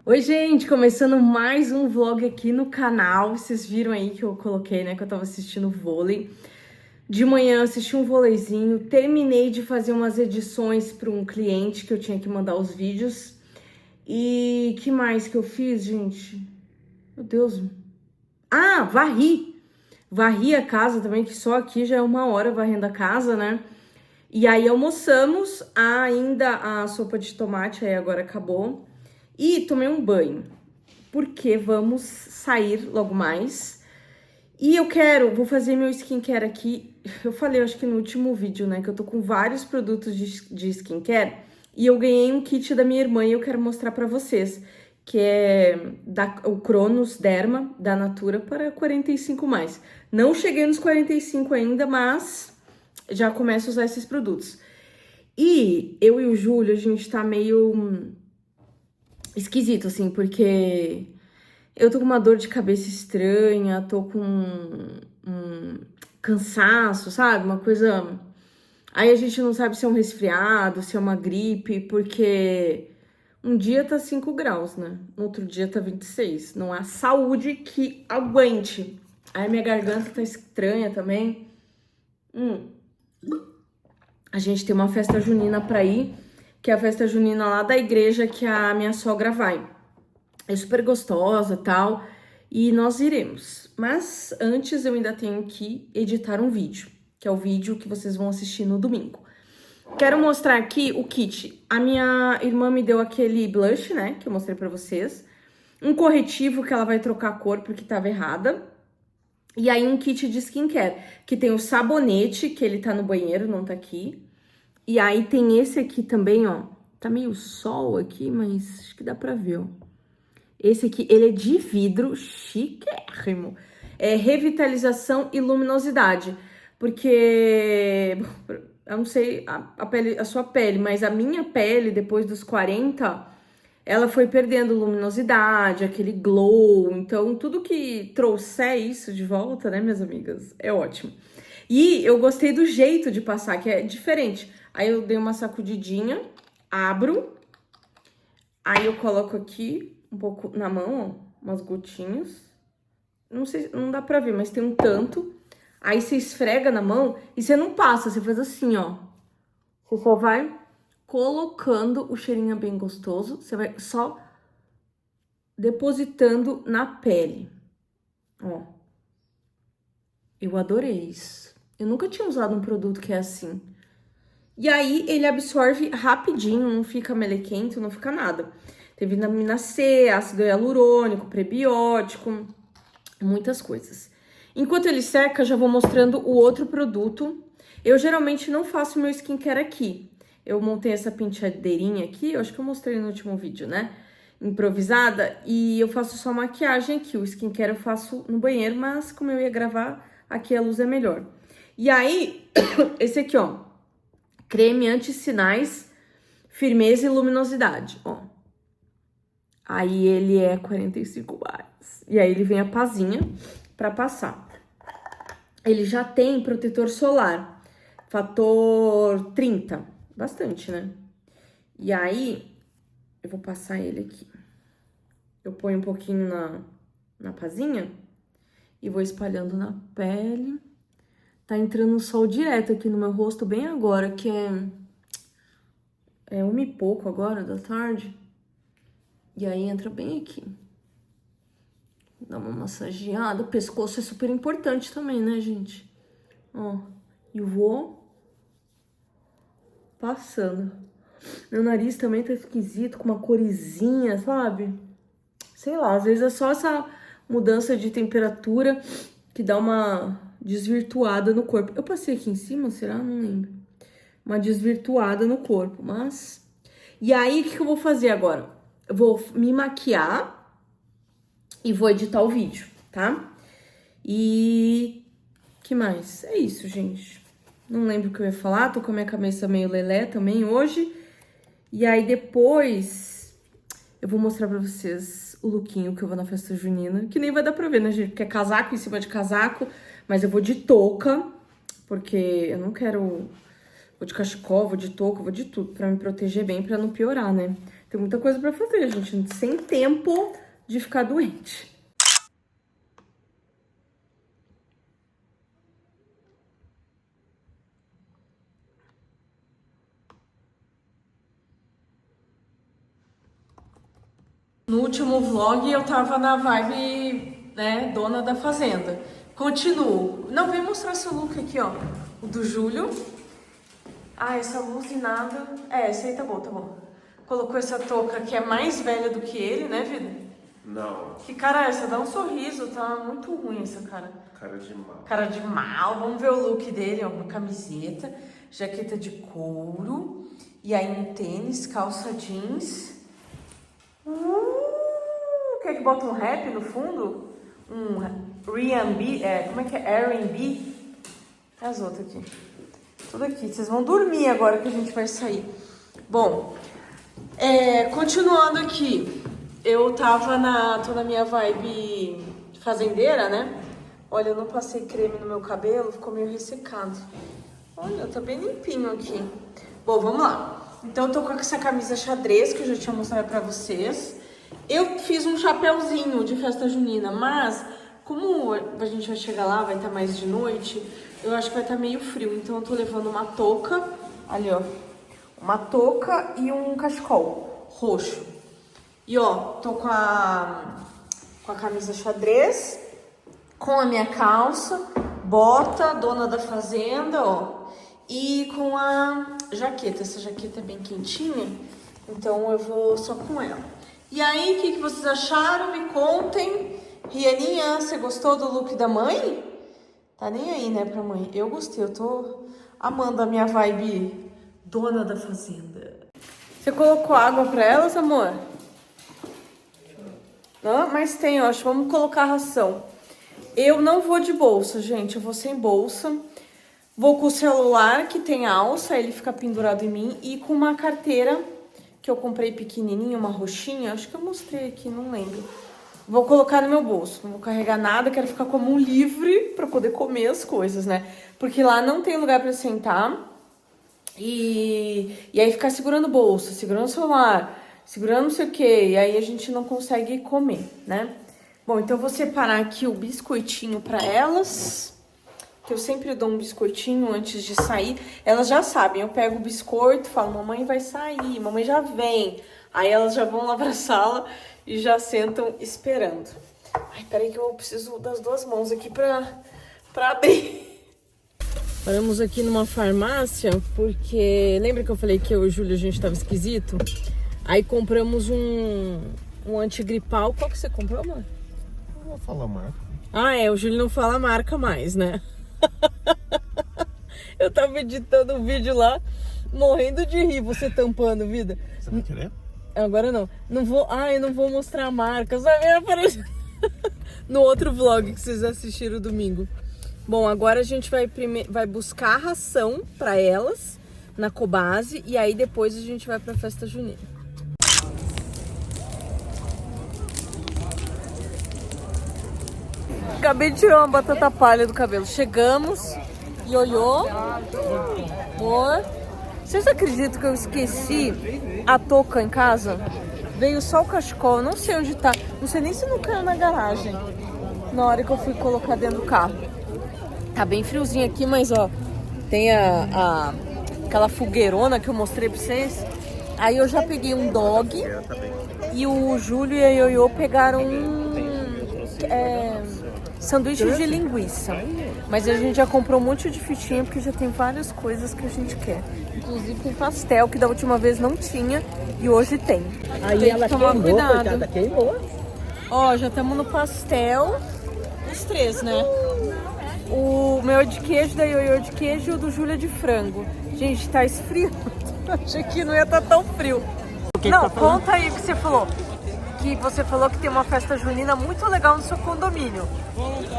Oi, gente, começando mais um vlog aqui no canal. Vocês viram aí que eu coloquei, né, que eu tava assistindo vôlei. De manhã eu assisti um vôleizinho, terminei de fazer umas edições para um cliente que eu tinha que mandar os vídeos. E que mais que eu fiz, gente? Meu Deus. Ah, varri! Varri a casa também, que só aqui já é 1 hora varrendo a casa, né? E aí almoçamos, ainda a sopa de tomate aí agora acabou. E tomei um banho, porque vamos sair logo mais. E vou fazer meu skincare aqui. Eu falei, acho que no último vídeo, né, que eu tô com vários produtos de skincare. E eu ganhei um kit da minha irmã e eu quero mostrar pra vocês. Que é o Cronos Derma, da Natura, para 45+. Não cheguei nos 45 ainda, mas já começo a usar esses produtos. E eu e o Júlio, a gente tá meio esquisito, assim, porque eu tô com uma dor de cabeça estranha, tô com um cansaço, sabe? Uma coisa. Aí a gente não sabe se é um resfriado, se é uma gripe, porque um dia tá 5 graus, né? No outro dia tá 26. Não há saúde que aguente. Aí minha garganta tá estranha também. A gente tem uma festa junina pra ir, que é a festa junina lá da igreja que a minha sogra vai. É super gostosa e tal, e nós iremos. Mas antes eu ainda tenho que editar um vídeo, que é o vídeo que vocês vão assistir no domingo. Quero mostrar aqui o kit. A minha irmã me deu aquele blush, né, que eu mostrei pra vocês. Um corretivo que ela vai trocar a cor porque tava errada. E aí um kit de skincare, que tem o sabonete, que ele tá no banheiro, não tá aqui. E aí tem esse aqui também, ó. Tá meio sol aqui, mas acho que dá pra ver, ó. Esse aqui, ele é de vidro, chiquérrimo. É revitalização e luminosidade. Porque, eu não sei a sua pele, mas a minha pele, depois dos 40, ela foi perdendo luminosidade, aquele glow. Então, tudo que trouxer isso de volta, né, minhas amigas, é ótimo. E eu gostei do jeito de passar, que é diferente. Aí eu dei uma sacudidinha, abro, aí eu coloco aqui um pouco na mão, ó, umas gotinhas. Não sei, não dá pra ver, mas tem um tanto. Aí você esfrega na mão e você não passa, você faz assim, ó. Você só vai colocando, o cheirinho é bem gostoso. Você vai só depositando na pele. Ó. Eu adorei isso. Eu nunca tinha usado um produto que é assim. E aí ele absorve rapidinho, não fica melequento, não fica nada. Tem vitamina C, ácido hialurônico, prebiótico, muitas coisas. Enquanto ele seca, já vou mostrando o outro produto. Eu geralmente não faço meu skincare aqui. Eu montei essa penteadeirinha aqui, eu acho que eu mostrei no último vídeo, né? Improvisada, e eu faço só maquiagem aqui. O skincare eu faço no banheiro, mas como eu ia gravar, aqui a luz é melhor. E aí, esse aqui, ó, creme anti-sinais, firmeza e luminosidade, ó. Aí ele é 45+. E aí ele vem a pazinha pra passar. Ele já tem protetor solar, fator 30. Bastante, né? E aí, eu vou passar ele aqui. Eu ponho um pouquinho na pazinha e vou espalhando na pele. Tá entrando sol direto aqui no meu rosto bem agora, que é 1 e pouco agora da tarde. E aí entra bem aqui. Dá uma massageada. O pescoço é super importante também, né, gente? Ó, e vou passando. Meu nariz também tá esquisito, com uma corizinha, sabe? Sei lá, às vezes é só essa mudança de temperatura que dá uma desvirtuada no corpo. Eu passei aqui em cima, será? Não lembro. Uma desvirtuada no corpo, mas... E aí, o que eu vou fazer agora? Eu vou me maquiar e vou editar o vídeo, tá? E... que mais? É isso, gente. Não lembro o que eu ia falar, tô com a minha cabeça meio lelé também hoje. E aí, depois... eu vou mostrar pra vocês o lookinho que eu vou na festa junina. Que nem vai dar pra ver, né, gente? Porque é casaco em cima de casaco. Mas eu vou de touca, porque eu não quero... vou de cachecol, vou de touca, vou de tudo pra me proteger bem, pra não piorar, né? Tem muita coisa pra fazer, gente. Sem tempo de ficar doente. No último vlog eu tava na vibe, né, dona da fazenda. Continuo. Não, vem mostrar seu look aqui, ó. O do Júlio. Ah, essa luz e nada. É, esse aí tá bom, tá bom. Colocou essa touca que é mais velha do que ele, né, vida? Não. Que cara é essa? Dá um sorriso, tá muito ruim essa cara. Cara de mal. Cara de mal. Vamos ver o look dele, ó. Uma camiseta, jaqueta de couro. E aí um tênis, calça jeans. Quer que bota um rap no fundo? Um R&B, como é que é? R&B? As outras aqui. Tudo aqui. Vocês vão dormir agora que a gente vai sair. Bom, continuando aqui. Eu tô na minha vibe fazendeira, né? Olha, eu não passei creme no meu cabelo, ficou meio ressecado. Olha, tá bem limpinho aqui. Bom, vamos lá. Então, eu tô com essa camisa xadrez, que eu já tinha mostrado pra vocês. Eu fiz um chapéuzinho de festa junina, mas como a gente vai chegar lá, vai estar mais de noite, eu acho que vai estar meio frio. Então, eu tô levando uma touca, ali, ó. Uma touca e um cachecol roxo. E, ó, tô com a camisa xadrez, com a minha calça, bota, dona da fazenda, ó. E com a jaqueta. Essa jaqueta é bem quentinha, então eu vou só com ela. E aí, o que vocês acharam? Me contem. Rianinha, você gostou do look da mãe? Tá nem aí, né, pra mãe? Eu gostei, eu tô amando a minha vibe dona da fazenda. Você colocou água pra elas, amor? Não, mas tem, eu acho. Vamos colocar ração. Eu não vou de bolsa, gente. Eu vou sem bolsa. Vou com o celular, que tem alça, ele fica pendurado em mim. E com uma carteira, que eu comprei pequenininha, uma roxinha. Acho que eu mostrei aqui, não lembro. Vou colocar no meu bolso. Não vou carregar nada, quero ficar com a mão livre pra poder comer as coisas, né? Porque lá não tem lugar pra sentar. E aí ficar segurando bolsa, segurando o celular, segurando não sei o que. E aí a gente não consegue comer, né? Bom, então eu vou separar aqui o biscoitinho pra elas. Que eu sempre dou um biscoitinho antes de sair. Elas já sabem, eu pego o biscoito, falo, mamãe vai sair, mamãe já vem. Aí elas já vão lá pra sala e já sentam esperando. Ai, peraí que eu preciso das duas mãos aqui pra abrir. Paramos aqui numa farmácia, porque lembra que eu falei que eu e o Júlio a gente tava esquisito? Aí compramos um antigripal. Qual que você comprou, amor? Não vou falar marca. Ah, o Júlio não fala marca mais, né? Eu tava editando um vídeo lá, morrendo de rir, você tampando, vida. Você vai querer? Agora não. Eu não vou mostrar a marca, só vai aparecer no outro vlog que vocês assistiram domingo. Bom, agora a gente vai buscar a ração pra elas na Cobase e aí depois a gente vai pra festa junina. Acabei de tirar uma batata palha do cabelo. Chegamos, ioiô, amor. Vocês acreditam que eu esqueci a touca em casa? Veio só o cachecol, não sei onde tá. Não sei nem se não caiu na garagem na hora que eu fui colocar dentro do carro. Tá bem friozinho aqui, mas ó, tem aquela fogueirona que eu mostrei pra vocês. Aí eu já peguei um dog e o Júlio e a Ioiô pegaram sanduíche de linguiça. Mas a gente já comprou um monte de fitinha porque já tem várias coisas que a gente quer. Inclusive tem pastel que da última vez não tinha e hoje tem. Aí tem ela que tomar queimou, cuidado. coitada, queimou. Ó, já estamos no pastel. Os três, né? O meu é de queijo, da Ioiô de queijo e o do Júlio é de frango. Gente, tá esfriando. Achei que não ia estar tão frio. Não, conta aí o que você falou. Que você falou que tem uma festa junina muito legal no seu condomínio.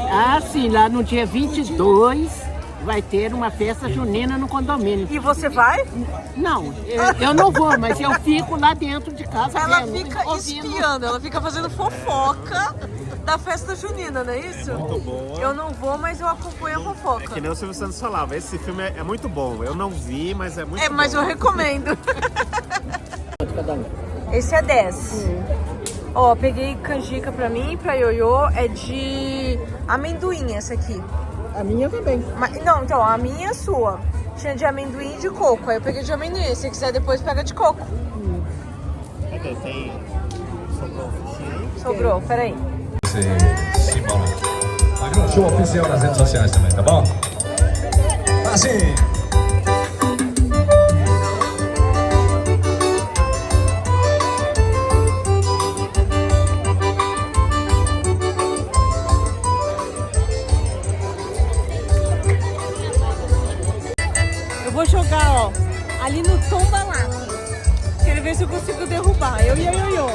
Ah, sim, lá no dia 22 vai ter uma festa junina no condomínio. E você vai? Não, eu não vou, mas eu fico lá dentro de casa. Ela vendo, fica ouvindo. espiando, ela fica fazendo fofoca da festa junina, não é isso? Muito boa. Eu não vou, mas eu acompanho a fofoca. É que nem o Silvio Santos falava, esse filme é muito bom. Eu não vi, mas é muito bom. Mas eu recomendo. Cada um. Esse é 10. Ó, peguei canjica pra mim e pra Ioiô. É de amendoim essa aqui. A minha também. Não, então, a minha é sua. Tinha de amendoim e de coco. Aí eu peguei de amendoim. Se quiser depois, pega de coco. Cadê? Tem... Sobrou um fichinho aí? Sobrou, peraí. Esse símbolo. Agora show oficial nas redes sociais também, tá bom? Assim. Eu vou jogar, ó, ali no tomba-lata. Quero ver se eu consigo derrubar. Eu e a Ioiô.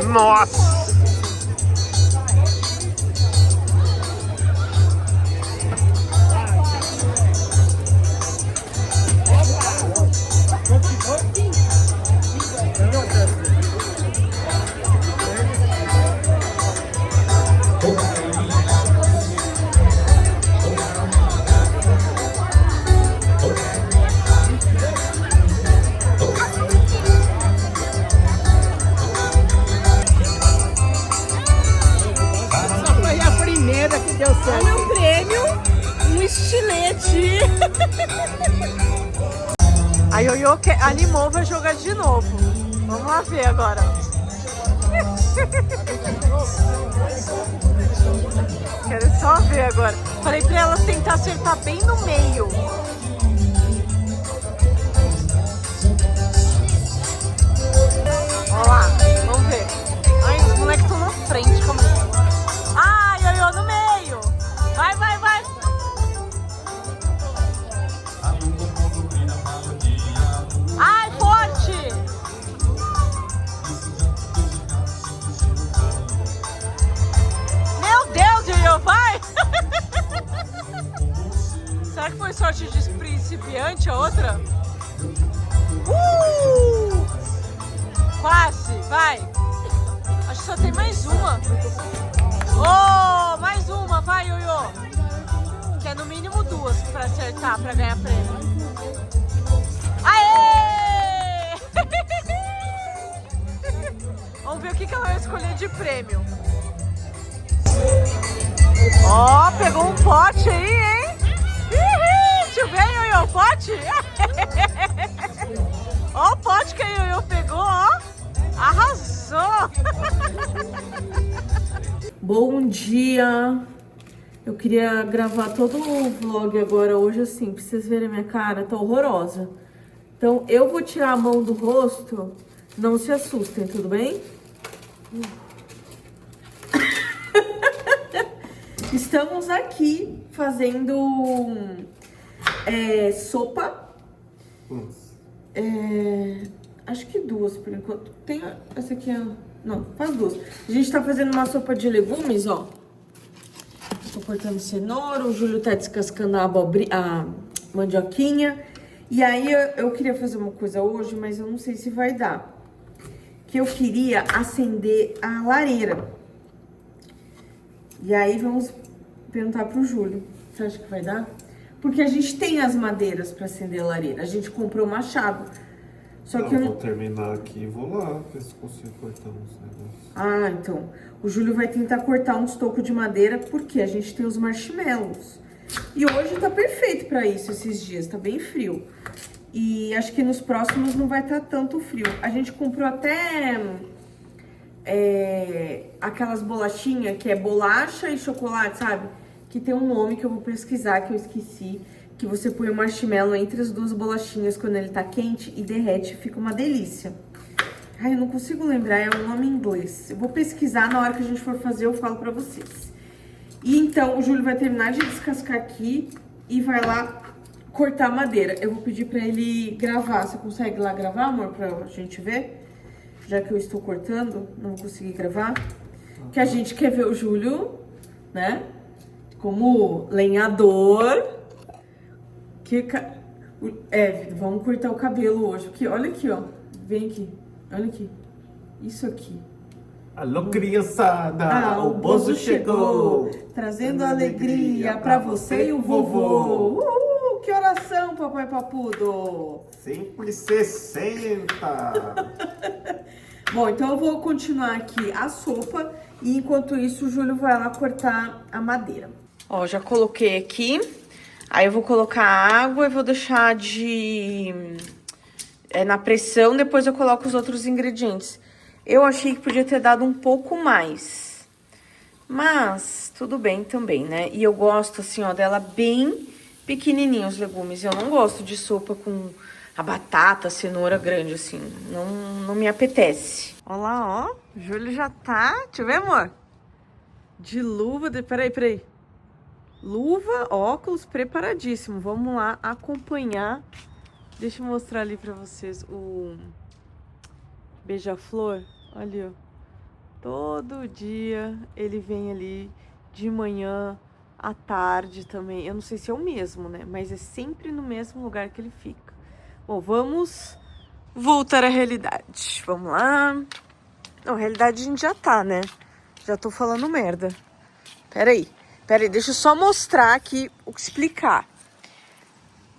Nossa! Essa foi a primeira que deu O certo. meu prêmio, um estilete. A Ioiô animou, vai jogar de novo. Vamos lá ver agora. Quero só ver agora. Falei pra ela tentar acertar bem no meio. Olha lá, vamos ver. Ai, os moleques estão na frente comigo. Ai, Ioiô no meio. Vai, vai, vai. Ai, forte. Meu Deus, Ioiô, vai. Será que foi sorte de principiante a outra? Quase, vai. Acho que só tem mais uma. Oh, mais uma, vai, Ioiô. Que é no mínimo duas pra acertar, pra ganhar prêmio. Aê! Vamos ver o que ela vai escolher de prêmio. Ó, pegou um pote aí, hein? Deixa eu ver, Ioiô, o pote. Ó o pote que a Ioiô pegou, ó. Arrasou! Bom dia! Eu queria gravar todo o vlog agora hoje assim, pra vocês verem a minha cara, tá horrorosa. Então eu vou tirar a mão do rosto, não se assustem, tudo bem? Estamos aqui fazendo sopa. Acho que duas por enquanto. Tem essa aqui, não, faz duas. A gente tá fazendo uma sopa de legumes, ó. Tô cortando cenoura, o Júlio tá descascando a mandioquinha. E aí eu queria fazer uma coisa hoje, mas eu não sei se vai dar. Que eu queria acender a lareira. E aí vamos perguntar pro Júlio. Você acha que vai dar? Porque a gente tem as madeiras pra acender a lareira. A gente comprou o machado. Só que eu vou terminar aqui e vou lá ver se consigo cortar uns negócios. Ah, então. O Júlio vai tentar cortar uns tocos de madeira porque a gente tem os marshmallows. E hoje tá perfeito pra isso esses dias, tá bem frio. E acho que nos próximos não vai estar tanto frio. A gente comprou até aquelas bolachinhas que é bolacha e chocolate, sabe? Que tem um nome que eu vou pesquisar, que eu esqueci. Que você põe o marshmallow entre as duas bolachinhas quando ele tá quente e derrete, fica uma delícia. Ai, eu não consigo lembrar, é um nome em inglês. Eu vou pesquisar, na hora que a gente for fazer eu falo pra vocês. E então o Júlio vai terminar de descascar aqui e vai lá cortar madeira. Eu vou pedir pra ele gravar. Você consegue lá gravar, amor, pra gente ver? Já que eu estou cortando, não vou conseguir gravar. Que a gente quer ver o Júlio, né? Como lenhador. Vamos cortar o cabelo hoje. Porque olha aqui, ó. Vem aqui. Olha aqui. Isso aqui. Alô, criançada, o Bozo chegou, trazendo alegria pra você e o vovô. Que oração, papai papudo. Sempre 60. Bom, então eu vou continuar aqui a sopa e enquanto isso o Júlio vai lá cortar a madeira. Ó, já coloquei aqui. Aí eu vou colocar água e vou deixar na pressão, depois eu coloco os outros ingredientes. Eu achei que podia ter dado um pouco mais, mas tudo bem também, né? E eu gosto, assim, ó, dela bem pequenininha, os legumes. Eu não gosto de sopa com a batata, a cenoura grande, assim. Não me apetece. Olha lá, ó. O Júlio já tá... Deixa eu ver, amor. De luva... Peraí. Luva, óculos, preparadíssimo. Vamos lá acompanhar. Deixa eu mostrar ali pra vocês o beija-flor. Olha, ó. Todo dia ele vem ali de manhã, à tarde também. Eu não sei se é o mesmo, né? Mas é sempre no mesmo lugar que ele fica. Bom, vamos voltar à realidade. Vamos lá. Não, realidade a gente já tá, né? Já tô falando merda. Peraí, deixa eu só mostrar aqui, explicar.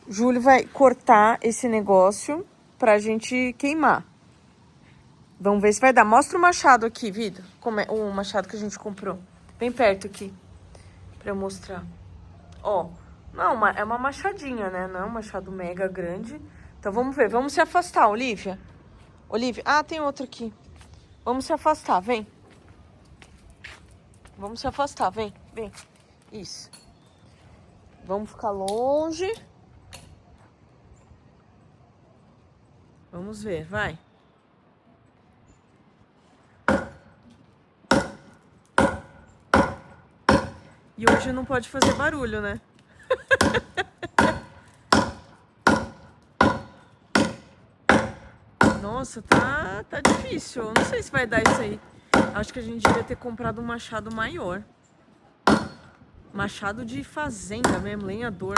O Júlio vai cortar esse negócio pra gente queimar. Vamos ver se vai dar. Mostra o machado aqui, vida. Como é o machado que a gente comprou. Bem perto aqui. Pra eu mostrar. Ó. Não, é uma machadinha, né? Não é um machado mega grande. Então, vamos ver. Vamos se afastar, Olivia. Olivia. Ah, tem outro aqui. Vamos se afastar, vem. Vamos se afastar, vem. Isso. Vamos ficar longe. Vamos ver, vai. E hoje não pode fazer barulho, né? Nossa, tá difícil. Eu não sei se vai dar isso aí. Acho que a gente devia ter comprado um machado maior. Machado de fazenda mesmo, lenhador.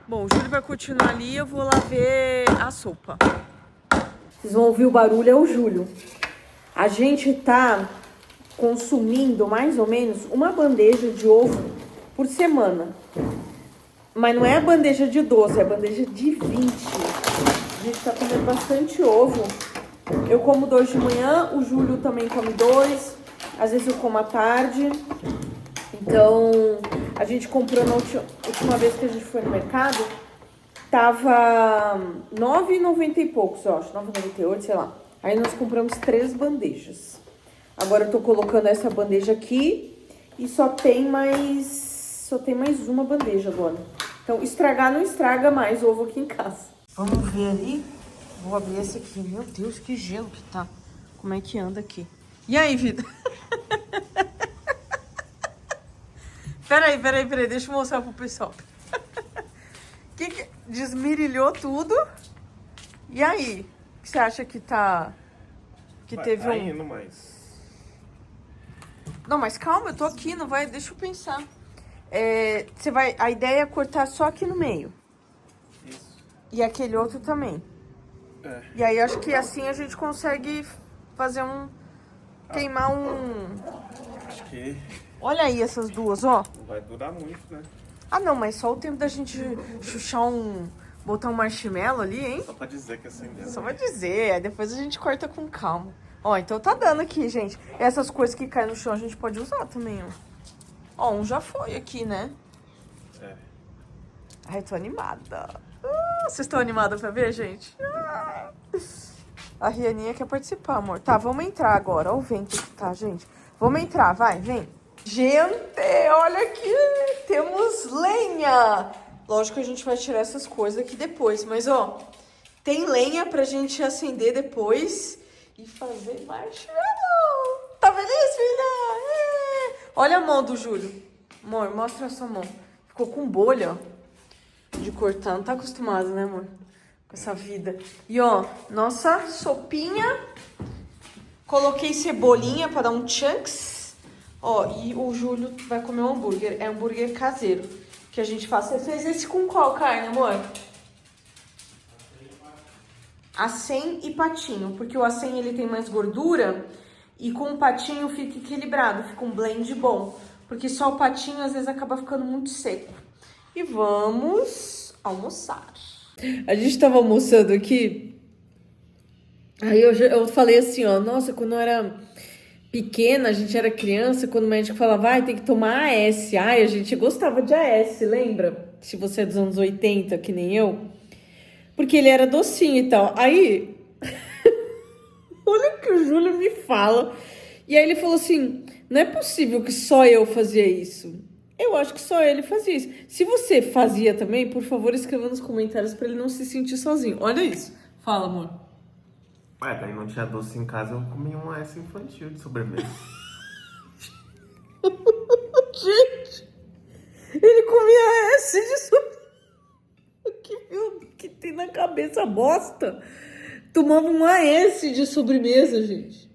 Bom, o Júlio vai continuar ali e eu vou lá ver a sopa. Vocês vão ouvir o barulho, é o Júlio. A gente tá consumindo mais ou menos uma bandeja de ovo por semana. Mas não é a bandeja de 12, é a bandeja de 20. A gente tá comendo bastante ovo. Eu como 2 de manhã, o Júlio também come 2. Às vezes eu como à tarde. Então, a gente comprou na última vez que a gente foi no mercado, tava R$9,90 e poucos, eu acho, R$9,98, sei lá. Aí nós compramos 3 bandejas. Agora eu tô colocando essa bandeja aqui e só tem mais uma bandeja agora. Então, estragar não estraga mais ovo aqui em casa. Vamos ver ali. Vou abrir esse aqui. Meu Deus, que gelo que tá. Como é que anda aqui? E aí, vida? Peraí. Deixa eu mostrar pro pessoal. Que desmirilhou tudo. E aí? O que você acha que tá... Que teve tá indo mais. Não, mas calma, eu tô aqui, não vai... Deixa eu pensar. A ideia é cortar só aqui no meio. Isso. E aquele outro também. É. E aí, acho que assim a gente consegue fazer queimar um... Acho que Olha aí essas duas, ó. não vai durar muito, né? Ah, não, mas só o tempo da gente chuchar botar um marshmallow ali, hein? Só pra dizer que acendeu. Só vai dizer, aí depois a gente corta com calma. Ó, então tá dando aqui, gente. Essas coisas que caem no chão a gente pode usar também, ó. Ó, um já foi aqui, né? É. Ai, tô animada. Vocês estão animadas pra ver, gente? A Rianinha quer participar, amor. Tá, vamos entrar agora. Olha o vento que tá, gente. Vamos entrar, vai, vem. Gente, olha aqui. Temos lenha. Lógico que a gente vai tirar essas coisas aqui depois. Mas, ó, tem lenha pra gente acender depois e fazer marshmallow. Tá feliz, filha? Olha a mão do Júlio. Amor, mostra a sua mão. Ficou com bolha, ó. De cortar. Não tá acostumado, né, amor? Com essa vida. E, ó, nossa sopinha. Coloquei cebolinha pra dar um chunks. Ó, e o Júlio vai comer um hambúrguer. É hambúrguer caseiro que a gente faz. Você fez esse com qual carne, amor? Acém e patinho. Porque o acém, ele tem mais gordura. E com o patinho fica equilibrado. Fica um blend bom. Porque só o patinho, às vezes, acaba ficando muito seco. E vamos almoçar. A gente tava almoçando aqui. Aí eu falei assim, ó. Nossa, quando eu era pequena, a gente era criança, quando o médico falava, vai, tem que tomar AS. Ai, a gente gostava de AS, lembra? Se você é dos anos 80, que nem eu. Porque ele era docinho e tal. Aí, olha o que o Júlio me fala. E aí ele falou assim, não é possível que só eu fazia isso. Eu acho que só ele fazia isso. Se você fazia também, por favor, escreva nos comentários pra ele não se sentir sozinho. Olha isso. Fala, amor. Ué, daí não tinha doce em casa, eu comi um S infantil de sobremesa. Gente, ele comia S de sobremesa. Que tem na cabeça bosta. Tomava um AS de sobremesa, gente.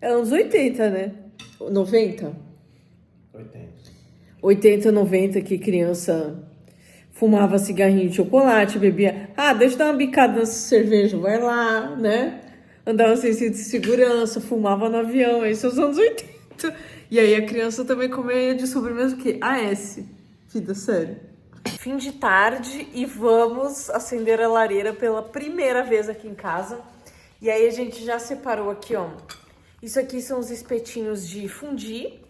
Era uns 80, né? 90? 80, 90, que criança fumava cigarrinho de chocolate, bebia. Ah, deixa eu dar uma bicada nessa cerveja, vai lá, né? Andava sem cinto de segurança, fumava no avião, aí são os anos 80. E aí a criança também comia de sobremesa o quê? AS. Vida sério. Fim de tarde e vamos acender a lareira pela primeira vez aqui em casa. E aí a gente já separou aqui, ó. Isso aqui são os espetinhos de fondue.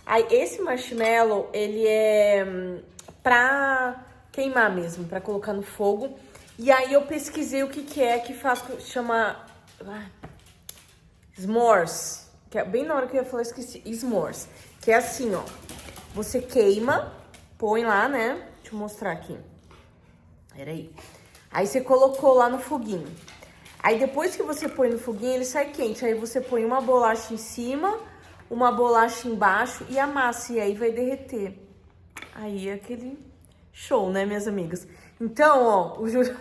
Aí esse marshmallow, ele é pra queimar mesmo, pra colocar no fogo. E aí eu pesquisei o que é que faz, chama s'mores. Que é, bem na hora que eu ia falar, eu esqueci. S'mores. Que é assim, ó. Você queima, põe lá, né? Deixa eu mostrar aqui. Peraí. Aí você colocou lá no foguinho. Aí depois que você põe no foguinho, ele sai quente. Aí você põe uma bolacha em cima, uma bolacha embaixo e amassa. E aí vai derreter. Aí é aquele show, né, minhas amigas? Então, ó, o Júlio...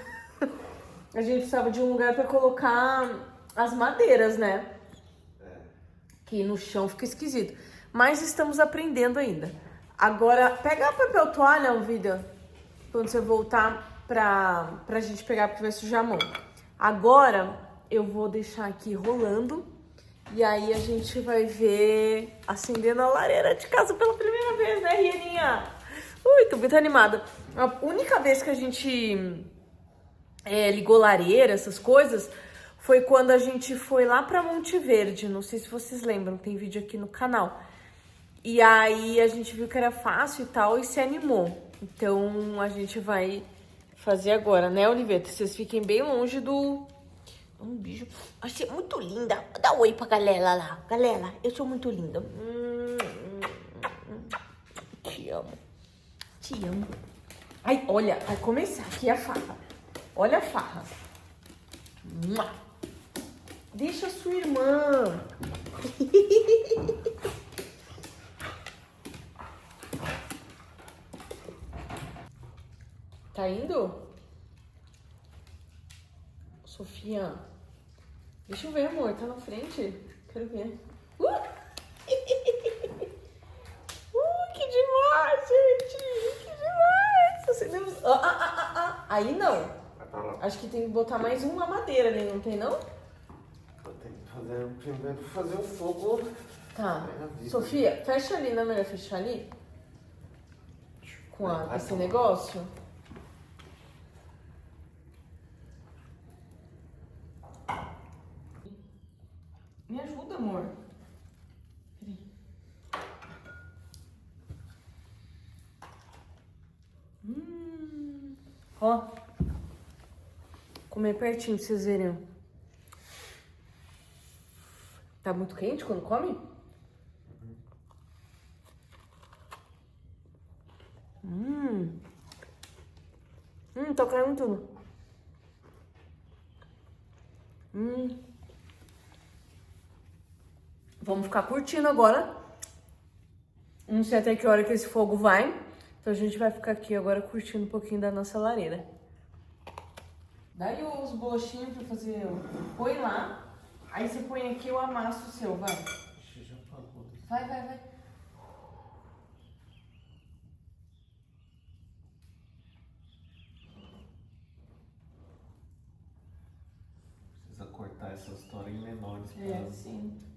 A gente precisava de um lugar pra colocar as madeiras, né? Que no chão fica esquisito. Mas estamos aprendendo ainda. Agora, pega papel toalha, vida, quando você voltar pra gente pegar, porque vai sujar a mão. Agora, eu vou deixar aqui rolando. E aí, a gente vai ver acendendo a lareira de casa pela primeira vez, né, Rieninha? Ui, tô muito animada. A única vez que a gente ligou lareira, essas coisas, foi quando a gente foi lá pra Monte Verde. Não sei se vocês lembram, tem vídeo aqui no canal. E aí a gente viu que era fácil e tal e se animou. Então a gente vai fazer agora, né, Oliveta? Vocês fiquem bem longe do... Um beijo. Achei muito linda. Dá um oi pra galera lá. Galera, eu sou muito linda. Te amo. Te amo. Ai, olha, vai começar aqui a farra. Olha a farra. Deixa a sua irmã. Tá indo? Sofia. Deixa eu ver, amor. Tá na frente? Quero ver. Que demais, gente. Que demais. Acendemos... Aí não. Acho que tem que botar mais uma madeira ali, não tem não? Eu tenho que primeiro fazer o fogo. Tá. Sofia, fecha ali, não é melhor fechar ali? Com esse negócio? Me ajuda, amor. Ó. Comer pertinho pra vocês verem. Tá muito quente quando come? Tá caindo tudo. Vamos ficar curtindo agora Não sei até que hora que esse fogo vai. Então a gente vai ficar aqui agora curtindo um pouquinho da nossa lareira. Daí os bolachinhos pra fazer. Põe lá. Aí você põe aqui, eu amasso o seu, vai. Vai. Precisa cortar essa história em menores. É, sim.